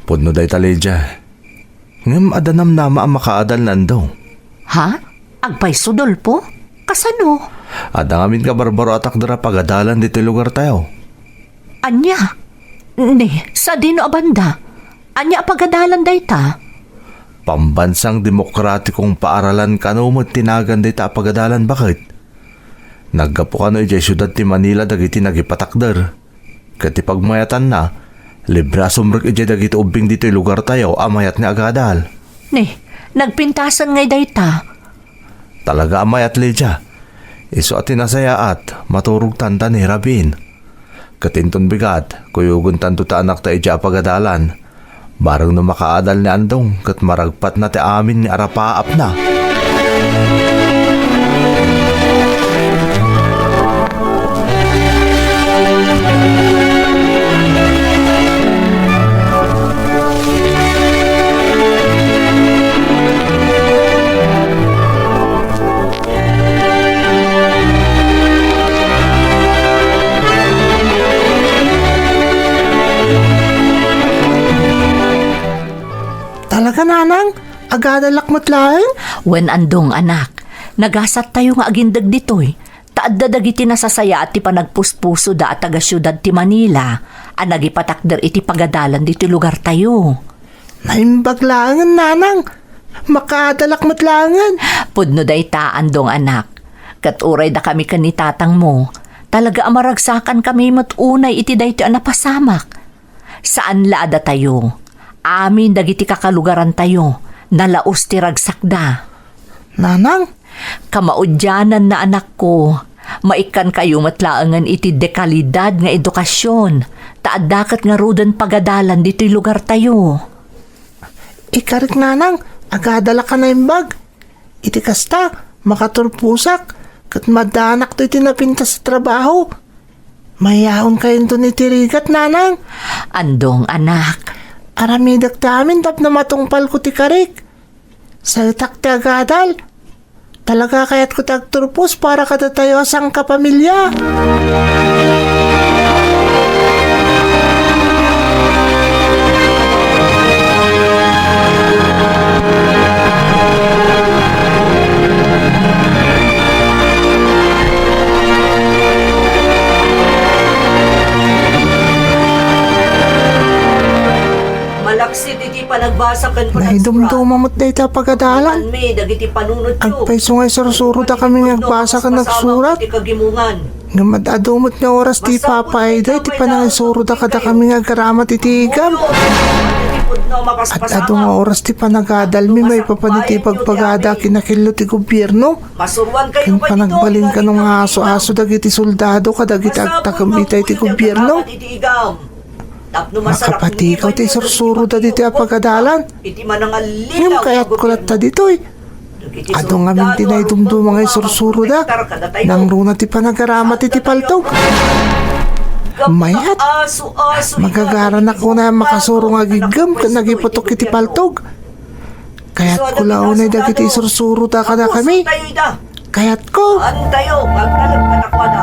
S4: Pudno day ta, Lydia. Ngam adanam nama ang makaadal nandong.
S2: Ha? Agpay sudol po? Kasano?
S4: Ada ngamin ka barbaro atak dara pagadalan dito lugar tayo.
S2: Anya? Ne, sa dino abanda? Anya pagadalan day ta?
S4: Pambansang demokratikong paaralan kanumot tinagan dita pagadalan, bakit? Naggapo ka no ijay syudad ti Manila dagiti nagipatakder. Kati pagmayatan na, libra sumrek ijay dagiti ubing dito lugar tayo amayat ni agadal.
S2: Ne, nagpintasan ngay day ta.
S4: Talaga amayat, Lydia. Iso at tinasaya at maturog tanda ni Rabin. Katinton bigat, kuyugon tanto ta anak ta ija pagadalan. Barang no makaadal ni Andong, kat maragpat na ti amin ni arapaap na.
S3: Talaga, nanang? Agadalak mo't lang?
S2: Wen Andong, anak, nagasat tayo nga agindag ditoy. Taadda dagiti nasasaya at ti panagpuspuso da at taga syudad ti Manila. Ang nagipatakder iti pagadalan diti lugar tayo.
S3: Naimbag langan, nanang. Makadalak mo't langan.
S2: Pudno day ta, Andong, anak. Katuray da kami kanitatang mo. Talaga amaragsakan kami matunay iti day ti anapasamak. Saan laada tayo? Amin dagiti kakalugaran tayo. Nalaos ti ragsakda.
S3: Nanang,
S2: Kamaudyanan na anak ko. Maikan kayo matlaangan iti dekalidad nga edukasyon. Taadakat nga rudan pagadalan dito'y lugar tayo.
S3: ikarik nanang, agadalak ka na imbag. Iti kasta, makaturpusak, kat madanak to itinapinta sa trabaho. Mayaon kayo doon itirigat, nanang.
S2: Andong, anak.
S3: Aramidak tamin tap na matungpal ko ti karik. Saltak ti agadal. Talaga kaya't ko tagturpos para katatayo asang kapamilya. Nahidumdumamot na ita pagadalan. Agpaiso ngay sursuro da kami nagbasa ka nagsurat. Nga madadumot nga oras ti papay da, iti panangisuro da kada kami nga garamat itigam. At ado nga oras ti panagadalmi may papaniti pagpagada kinakilo ti gobyerno. Kin panagbalin ka nung aso-aso dagiti soldado kadagiti agtakamita iti gobyerno. Makapatikaw ti sursuro da diti apagadalan. Ngam kayat kulat ta dito Ado nga minti na idumdum mga sursuro da. Nang runa ti panagaramat iti paltog. Mayat, magagaran ako na makasuro nga gigam ka nagiputok iti paltog. Kaya't ko lao na dagiti sursuro da kada kami. Kaya't ko.
S2: Antayo, magkalagpanakwada.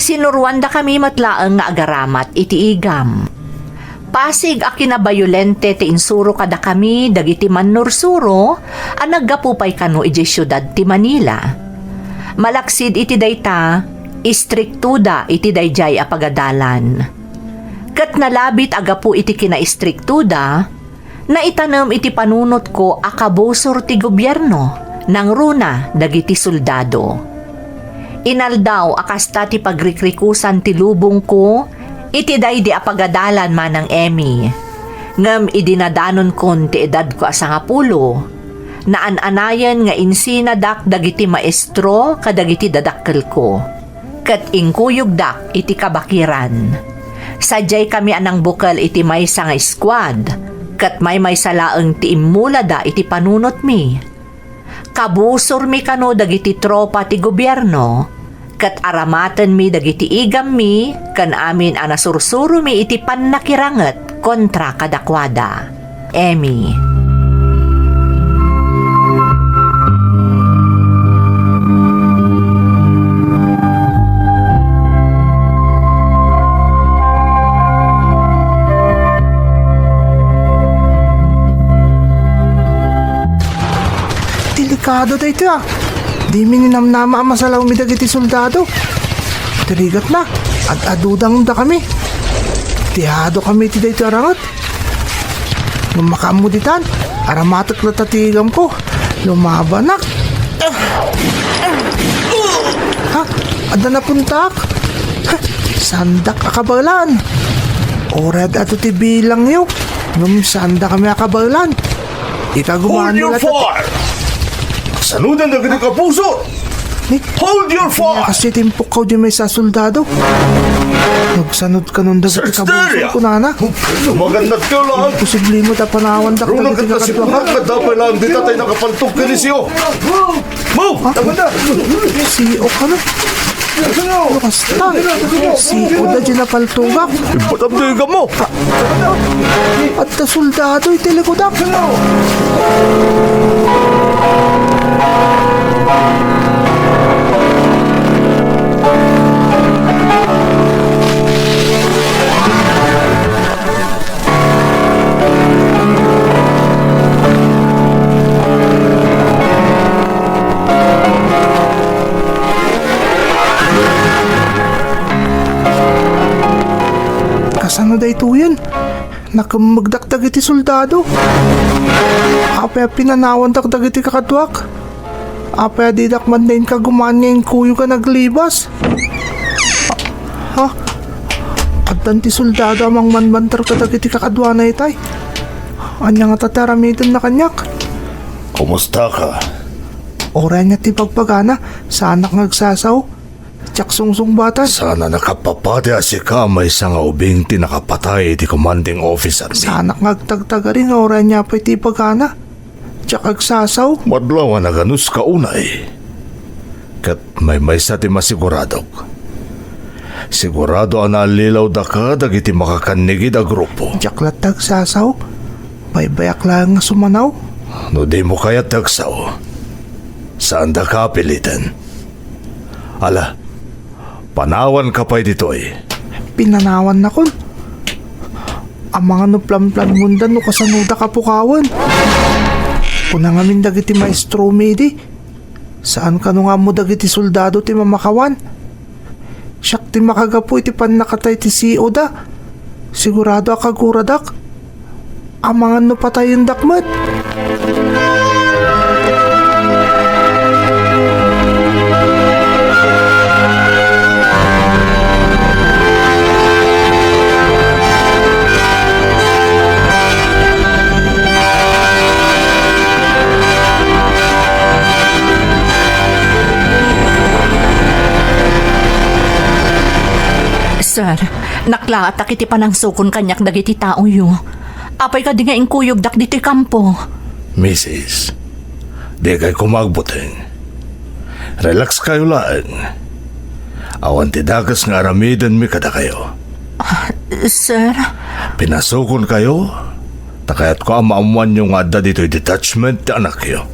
S2: Sinuruan da kami matlaang nga agaramat iti igam. Pasig a kinabayolente ti insuro kada kami dagiti mannursuro a naggapupay kano iti syudad ti Manila. Malaksid iti dayta, istriktuda iti dayjay a pagadalan. Kat nalabit agapu iti kinaistriktuda, na itanam iti panunot ko a kabusor ti gobyerno nang runa dagiti soldado. Inaldaw akasta ti pagrikrikusan ti lubong ko, iti day di apagadalan manang Emmy. Ngam idinadanon kon ti edad ko asangapulo. Naan-anayan nga insinadak dagiti maestro kadagiti dadakkel ko. Kat ingkuyog dak iti kabakiran. Sadyay kami anang bukal iti maysa nga squad. Kat may salaeng ti imula da iti panunot mi. Kabusor mi kano dagiti tropa ti gobyerno, kat aramatan mi dagiti igam mi, kan amin anasursuro mi iti pannakiranget kontra kadakwada. Emmy.
S3: Delikado da ito Di mininamnama ang masalaw mi dagiti soldado. Tirigat na. At adudang da kami. Tihado kami ti dayto arangat. Nung makamuditan, aramatak na tatigam ko. Lumabanak. Ha? Ada na puntak. Ha? Sandak akabalan. Orad ato ti bilang yo. Nung sanda kami akabalan. Ikagumaan
S4: Hold your
S3: nila
S4: fire! Sanudan na gini ka puso! Hold your fire!
S3: Kasi timpok ka di may sa soldado. Nagsanod ka nun dagiti
S4: Hysteria!
S3: kabuso ko, nana.
S4: Magandang ka lang!
S3: Posible mo ta panawang
S4: Runang
S3: dagiti
S4: ka si
S3: kakadwa.
S4: Punak, kadapay lang dita tayo nakapaltok ka ni siyo! Move! Taganda!
S3: CEO ka na. Basta. CEO na dyan na paltugak.
S4: Ibatamdigan mo!
S3: At na soldado itilikudak. Kasano da ito yan? Nakamagdakdag iti soldado. Apaya pinanawan dakdag iti kakadwak. Apaya didakman na yun kagumaan niya yung kuyo ka naglibas. Ha? Adan ti soldado amang manmantar kadag iti kakadwa na itay. Anya nga tataramidan na kanyak.
S4: Kumusta ka?
S3: Oray niya ti pagpagana sa anak nagsasaw. Tsak sungsung batas.
S4: Sana nakapapati si kamay sa nga ubing tinakapatay di commanding officer ni.
S3: Sa anak ngagtagtaga rin oray niya pa iti pagana. Tsak agsasaw.
S4: Madlaw na ganus ka unay. Kat may sa ti masiguradok. Sigurado ang nalilaw da ka dagiti makakanigid a grupo.
S3: Jaklat tagsasaw. Baybayak lang nga sumanaw.
S4: No di mo kaya tagsaw. Saan da ka pilitan? Ala, panawan ka pa'y ditoy.
S3: Pinanawan na kon. Ang mga no plan-plan mundan no kasanuda ka pukawan. Kuna nga min dagiti maestro medi. Saan ka no nga mo dagiti soldado ti mamakawan? Siyak ti makagapo iti pan nakatay ti CEO da. Sigurado akaguradak. Ang mga no patayin dakmat.
S2: Sir, naklaatak iti panangsukon kanyak dagiti tao yu. Apay ka di nga inkuyog dak diti kampo.
S4: Mrs., di kay kumagbuteng. Relax kayo lang. Awan ti dagas nga aramidan mi kada kayo.
S2: Sir,
S4: Pinasukon kayo, takayat ko ang maamuan yung adda dito'y detachment ti anak kayo.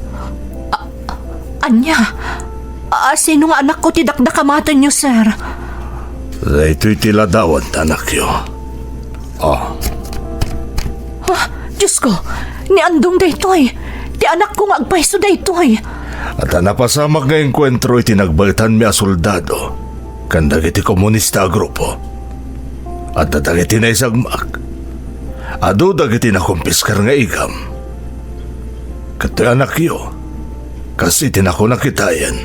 S2: anya? Sino nga anak ko ti dakdakamatan niyo, sir?
S4: Ito'y tiladawan ti anak kayo.
S2: Diyos ko, ni andong daytoy. Ti anak ko nga agpaiso daytoy.
S4: At napasamak nga enkwentro iti nagbalitan mi a soldado. Kandag iti komunista a grupo. At datag iti na isagmak. Ado dagiti na kumpiskar nga igam. Kato'y anak yo. Kasi iti na ko nakitayan.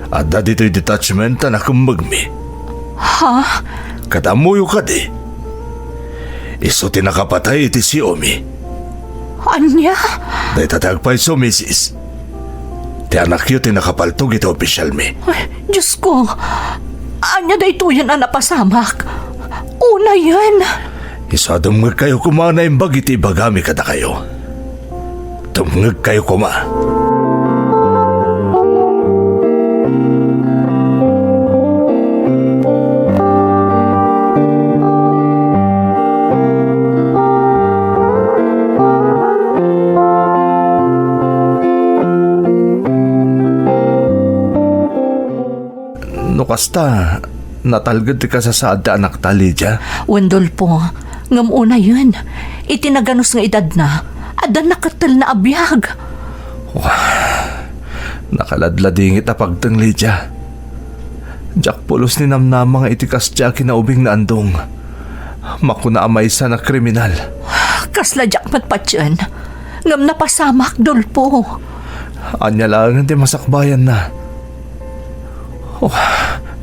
S4: At da dito'y detachment na nakamagmi.
S2: Ha?
S4: Katamuyo ka di. Iso tinakapatay iti si Omi.
S2: Anya?
S4: Dahil tatagpay so, Mrs. Ti anak yo tinakapaltog iti opisyal mi.
S2: Ay, Diyos ko. Anya daytoyan ang napasamak. Una yan.
S4: Isa dumngag kayo kumana yung bagiti ibagami kada kayo. Dumngag kayo kuma.
S3: No kasta, natalgad ti kasasaad ti anak ta, Lydia.
S2: Wendol po. Ngam una yun. Itinaganos nga edad na. Adan nakatal na abiyag.
S3: Nakaladladingit a pagtang, Lydia. Jack pulos ni namnama nga itikas dya kinaubing na andong. Makuna amay sa na kriminal.
S2: Kasla jakmat pa dyan. Ngam napasamak, dol po.
S3: Anya lang hindi masakbayan na.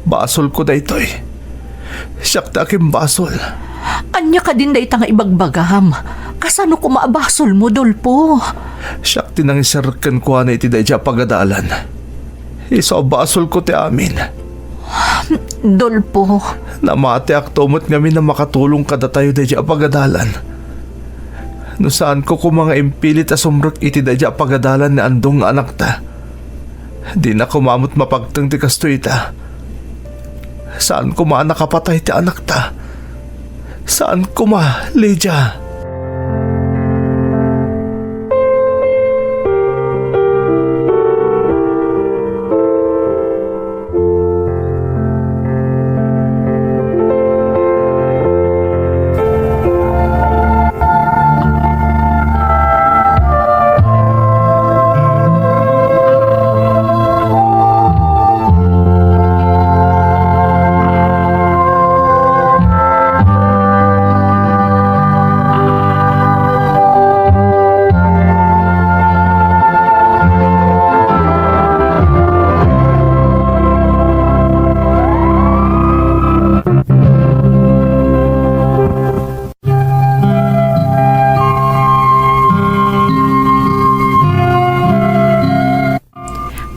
S3: Basol ko da ito'y. Siyak ta aking basol.
S2: Anya ka din day nga ibagbagam. Kasano ko maabasol mo, dol po.
S3: Siyak tinangisarkan ko na iti da pagadalan. Iso basol ko ti amin.
S2: Dol po.
S3: Namati aktomot ngami na makatulong kada tayo da pagadalan. No saan ko mga impilit asumrot iti da pagadalan ni andong nga anak ta. Di na kumamot mapagtang ti kasto ita. Saan ko nakapatay ti anak ta? Saan ko Lydia?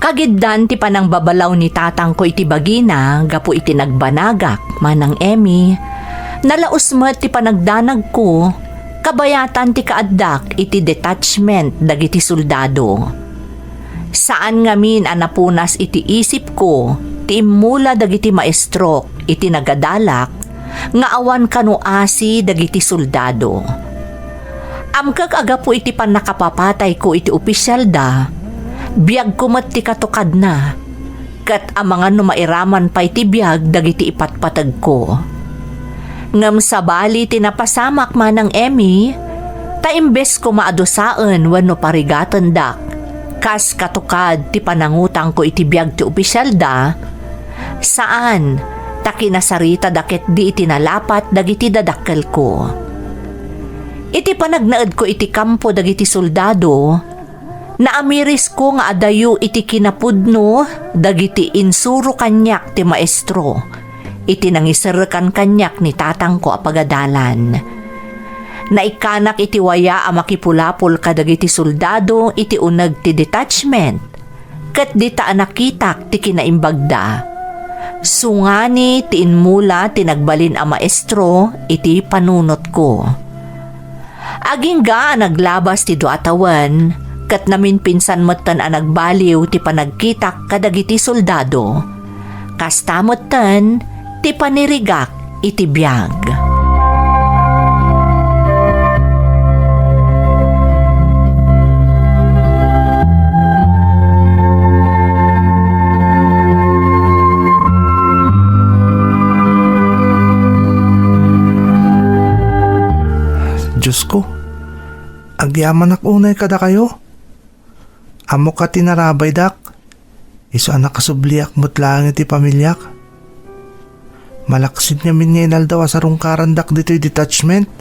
S2: Kagiddan ti panang babalaw ni tatang ko iti bagina, gapu iti nagbanagak, manang Emmy. Nalaos mo ti panagdanag ko, kabayatan ti kaaddak iti detachment dagiti soldado. Saan ngamin anapunas iti isip ko, ti imula dagiti maestro, iti nagadalak nga awan kano asi dagiti soldado. Amkag aga po iti pan nakapapatay ko iti opisyal da, biyag kumat ti katukad na, kat amangan no mairaman pa iti biyag dagiti ipatpatag ko. Ngam sabali tinapasamak man ng Emmy, ta imbes ko maadusaan wano parigatan dak, kas katukad ti panangutang ko iti biyag ti opisyal da, saan ta kinasarita daket di itinalapat dagiti dadakkel ko. Iti panagnaed ko iti kampo dagiti soldado, naamiris ko nga adayo iti kinapudno dagiti insuro kanyak ti maestro, iti nangiserkan kanyak ni tatang ko apagadalan. Naikanak iti waya a makipulapol kadagiti soldado iti uneg ti detachment, ket di ta nakitak ti kinaimbagda. Sungani ti inmula tinagbalin a maestro iti panunot ko. Agingga naglabas ti duatawan, kat namin pinsan matan a nagbaliw ti panagkitak kadagiti soldado. Kastamatan ti panirigak iti biyag.
S3: Diyos ko, agyaman ak unay kada kayo. Amo ka tinarabay dak, iso anak kasubliak mo't lang iti pamilyak. Malaksid niya min nga inaldaw sa rungkaran dak dito'y detachment.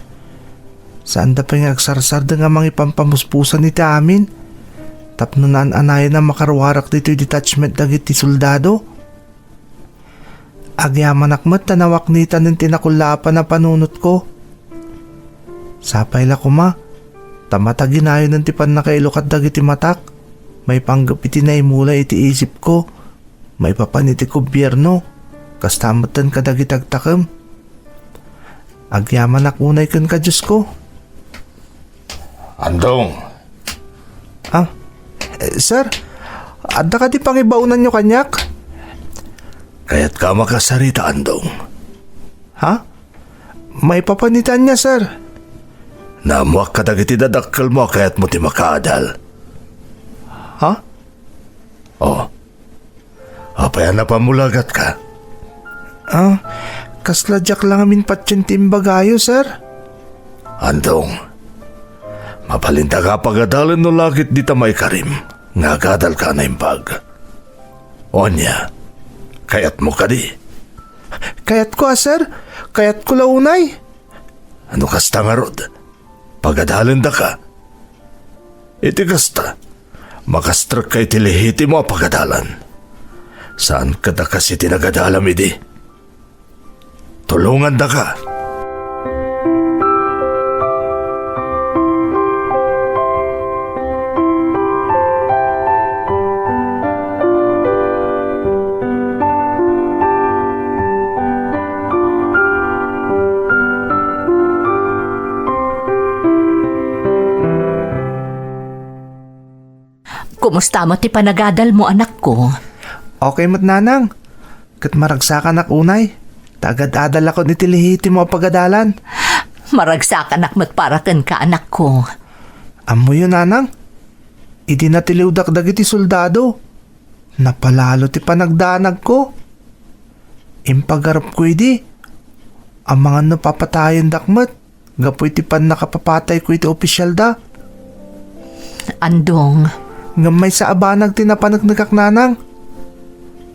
S3: Saan da pa nga agsarsar da nga mga ipampamuspusan iti amin. Tapno naan anayan na makarwarak dito'y detachment dagiti soldado. Agyaman ak mo't tanawak nitan ng tinakulapan na panunot ko. Sapay la kuma, tamataginayon ng tipan na kailukat dagiti matak. May panggap iti naimula iti isip ko. May papan iti gobyerno. Kastamatan ka dagitagtakam. Agyaman akunay kan ka Diyos ko.
S4: Andong,
S3: Sir, adda ka di pangibaunan nyo kanyak?
S4: kaya't ka makasarita, Andong.
S3: Ha? May papanitan niya, sir.
S4: Namuak ka dagiti dadakkel mo kaya't mo ti makaadal.
S3: Ha?
S4: Apayan na pamulagat ka.
S3: Kasladyak lang amin patyan timbagayo, sir.
S4: Andong, mapalinta ka pagadalan no lakit di tamay karim, nga gadal ka na impag. Onya, kayat mo ka di.
S3: Kayat ko, sir. Kayat ko launay.
S4: Ano kasta nga rod? Pagadalan da ka. Iti kasta, makastrak kay tilihiti mo pagadalan. Saan ka da kasi tinagadalam idi? Tulungan da ka.
S2: Kumusta mo ti panagadal mo, anak ko?
S3: Okay mat nanang. Kat maragsakan ak unay. Tagad-adal ako ni tilihiti mo pagadalan.
S2: Maragsakan akmat parakan ka, anak ko.
S3: Amo yun nanang. Idi na tiliwdak dagiti soldado. Napalalo ti panagdanag ko. Impagarap ko idi. Ang mga napapatayan dakmat. Gapoy ti pan nakapapatay ko iti opisyal da.
S2: Andong,
S3: Ngamay sa abanag tinapanag nanang.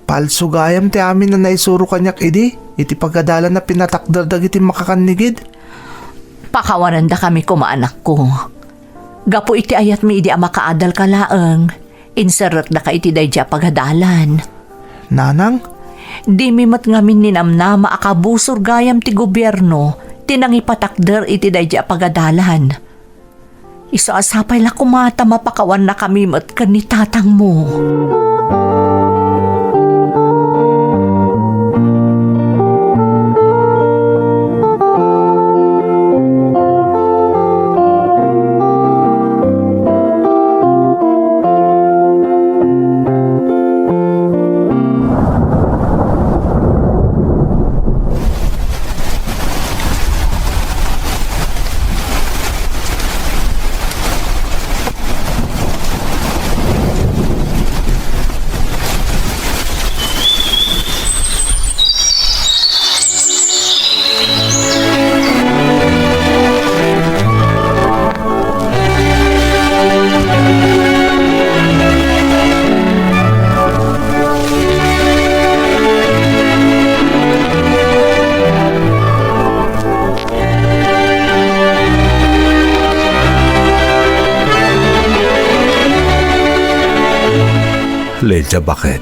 S3: Palso gayam ti amin na naisuro kanyak idi. Iti pagadalan na pinatakdardag iti makakanigid.
S2: pakawanan da kami kumaanak ko. Gapo iti ayat mi idi makaadal ka laeng. Inserot da ka iti dayja pagadalan.
S3: Nanang?
S2: Di mi mat ngamin ninamna maakabusor gayam ti gobyerno. Tinangipatakder iti dayja pagadalan. Isaasapay la kumata mapakawan na kami mat kanitatang mo.
S4: Leja, bakit?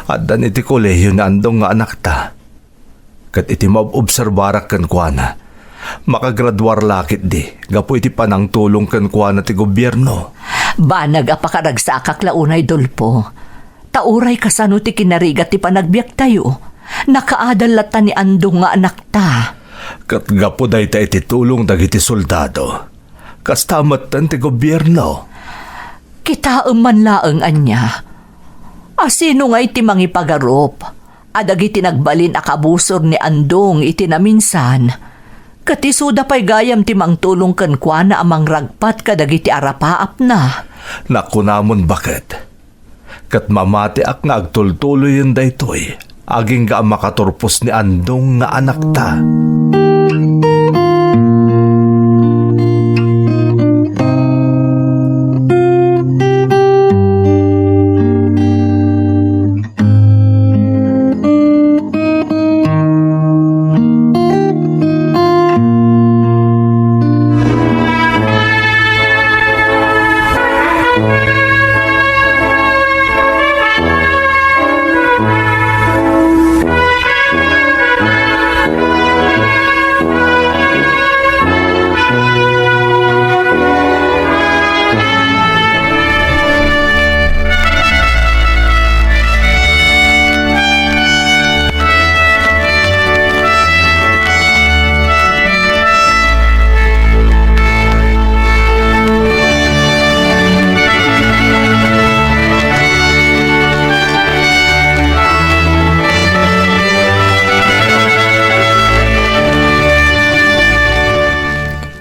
S4: At dan iti kolehiyo na andong nga anak ta. Kat iti maobserbarak kan kwa na. Makagraduar lakit di. Gapo iti panang tulong kan kwa na ti gobyerno.
S2: Banag apakaragsakak launay Dolpo. Tauray kasano ti kinarigat ti panagbiyak tayo. Nakaadalatan ni andong nga anak ta.
S4: Kat gapo day ta iti tulong dagiti soldado. Kastamat tan ti gobyerno.
S2: Kita man laeng anya. Asino nga iti mangipagarop? Adag iti nagbalin akabusor ni andong iti naminsan. Katisuda pa'y gayam ti mangtulong kan kwa na amang ragpat kadag iti arapaap na.
S4: Nakunamon bakit? Kat mamati ak nga agtultuloy yun daytoy. Aging ga makaturpos ni andong nga anak ta.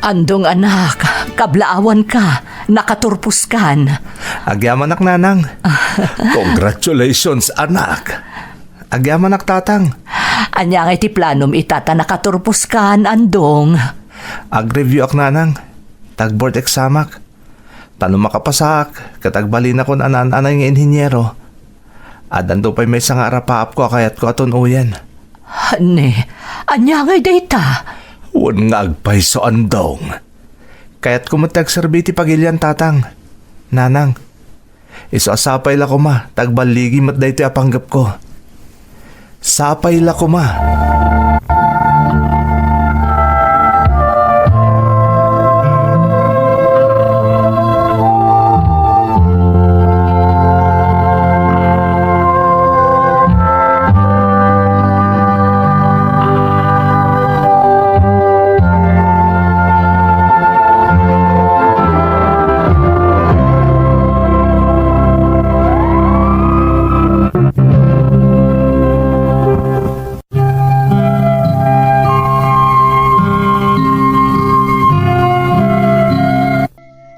S2: Andong anak, kablaawan ka, nakaturpus kan.
S3: Agyaman ak nanang.
S4: Congratulations, anak.
S3: Agyaman ak tatang.
S2: Anya nga iti planom itata nakaturpus kan, andong.
S3: Ag-review ak nanang. Tag-board examak. Tanong makapasak, katagbali na kon anan-anay nga inhinyero. Adan do pa'y may nga arapaap ko kayat ko aton uyan.
S2: Hane, anya nga data.
S4: Wan nga agpay so andong.
S3: Kaya't kumatag serbiti pagilyan tatang. Nanang, iso asapay la ko ma, tagbaligi mat dayto apanggap ko. Sapay la ko ma.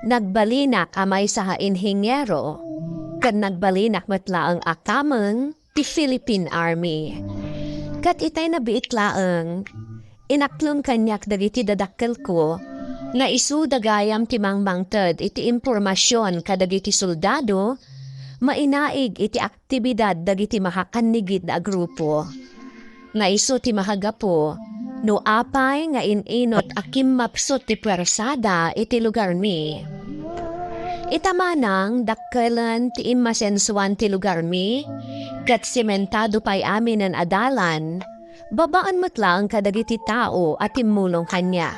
S1: Nagbalinak amay sa inhinyero, kad nagbalinak matlaang akamang ti Philippine Army. Kat itay nabiit laang, inaklong kanyak dagiti dadakkel ko, nga isu dagayam ti mangmangted iti impormasyon kadagiti soldado, mainaig iti aktibidad dagiti makakanigid na grupo. Nga isu ti mahagapo, no apay nga ininot akim mapsot ti pwersada iti lugar mi. Itamanang dakkelan ti imasensuan ti lugar mi, kat sementado pa'y amin ang adalan, babaan matlang kadagiti tao at timulong kanya.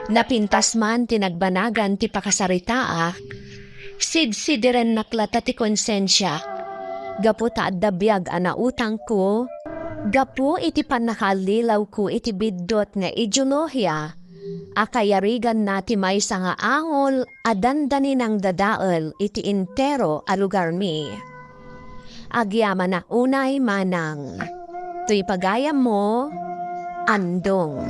S1: Napintas man tinagbanagan ti pakasarita sidsidiren naklata ti konsensya, gapo ta adabiyag anautang ko, gapo iti panakalilaw ko iti biddot nga ideolohiya, akayarigan nati may nga angol adandanin ang dadaal iti intero a lugar mi. Agyaman na unay manang, tuy pagayam mo, andong.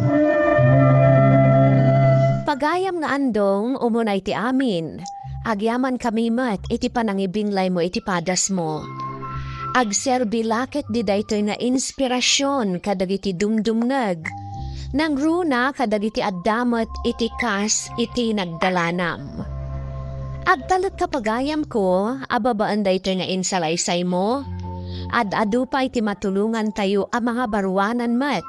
S1: Pagayam nga andong, umunay ti amin, agyaman kami mat iti panangibinglay mo iti padas mo. Agserbi lakit di daytoy na inspirasyon kadagiti dumdumnag, nang runa kadagiti addamat iti kas iti nagdalanam. Agtalat kapagayam ko, ababaan daytoy nga insalaysay mo, ad-adu pa iti matulungan tayo ang mga baruanan mat,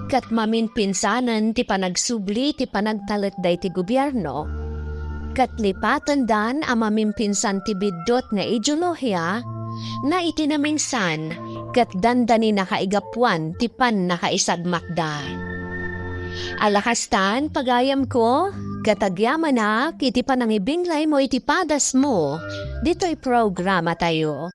S1: kat maminpinsanan ti panagsubli ti panagtalat day ti gobyerno. Katlipatan dan ang mamimpinsan ti biddot nga ideolohiya na itinaminsan kat dandani nakaigapwan ti pan nakaisagmakda. Alakastan pagayam ko, katagyaman na kiti panangibinglay mo iti padas mo, dito'y programa tayo.